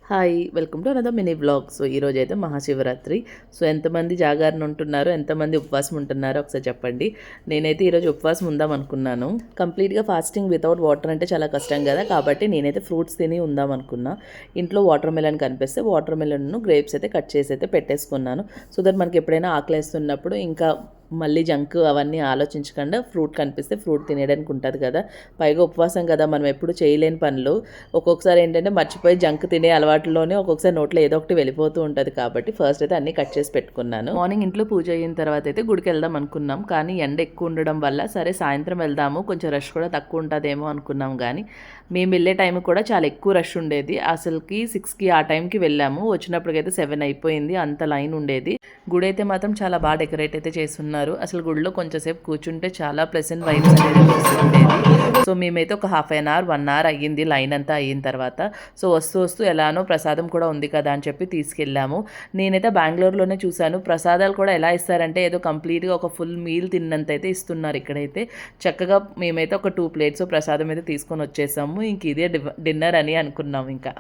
Hi welcome to another mini vlog. So ఈరోజు అయితే Mahashivratri. So ఎంతమంది జాగారణ ఉంటున్నారో, ఎంతమంది ఉపవాసం ఉంటున్నారో ఒకసారి చెప్పండి. నేనైతే ఈరోజు ఉపవాసం ఉందాం అనుకున్నాను. కంప్లీట్గా ఫాస్టింగ్ వితౌట్ వాటర్ అంటే చాలా కష్టం కదా, కాబట్టి నేనైతే ఫ్రూట్స్ తిని ఉందాం అనుకున్నా. ఇంట్లో వాటర్ మెలన్ కనిపిస్తే వాటర్ మెలన్ను గ్రేప్స్ అయితే కట్ చేసి అయితే పెట్టేసుకున్నాను. సో దట్ మనకి ఎప్పుడైనా ఆకలేస్తున్నప్పుడు ఇంకా మళ్ళీ జంక్ అవన్నీ ఆలోచించకుండా ఫ్రూట్ కనిపిస్తే ఫ్రూట్ తినేయడానికి ఉంటుంది కదా. పైగా ఉపవాసం కదా, మనం ఎప్పుడు చేయలేని పనులు. ఒక్కొక్కసారి ఏంటంటే మర్చిపోయి జంక్ తినే అలవాటులోనే ఒక్కొక్కసారి నోట్లో ఏదో ఒకటి వెళ్ళిపోతూ ఉంటుంది. కాబట్టి ఫస్ట్ అయితే అన్నీ కట్ చేసి పెట్టుకున్నాను. మార్నింగ్ ఇంట్లో పూజ అయిన తర్వాత అయితే గుడికి వెళ్దాం అనుకున్నాం, కానీ ఎండ ఎక్కువ ఉండడం వల్ల సరే సాయంత్రం వెళ్దాము, కొంచెం రష్ కూడా తక్కువ ఉంటుందేమో అనుకున్నాం. కానీ మేము వెళ్ళే టైం కూడా చాలా ఎక్కువ రష్ ఉండేది. అసలుకి 6కి ఆ టైంకి వెళ్ళాము, వచ్చినప్పటికైతే 7 అయిపోయింది, అంత లైన్ ఉండేది. గుడి అయితే మాత్రం చాలా బాగా డెకరేట్ అయితే చేస్తున్నారు. అసలు గుడిలో కొంచెంసేపు కూర్చుంటే చాలా ప్లెజెంట్ వైబ్స్ అనేది వస్తుండేది. సో మేమైతే ఒక హాఫ్ అన్ అవర్ 1 అవర్ అయ్యింది లైన్ అంతా అయిన తర్వాత. సో వస్తూ వస్తూ ఎలానో ప్రసాదం కూడా ఉంది కదా అని చెప్పి తీసుకెళ్ళాము. నేనైతే బెంగళూరులోనే చూశాను, ప్రసాదాలు కూడా ఎలా ఇస్తారంటే ఏదో కంప్లీట్గా ఒక ఫుల్ మీల్ తిన్నంత అయితే ఇస్తున్నారు. ఇక్కడైతే చక్కగా మేమైతే ఒక 2 ప్లేట్స్ ప్రసాదం అయితే తీసుకొని వచ్చేసాము. ఇంక ఇదే డిన్నర్ అని అనుకున్నాము ఇంకా.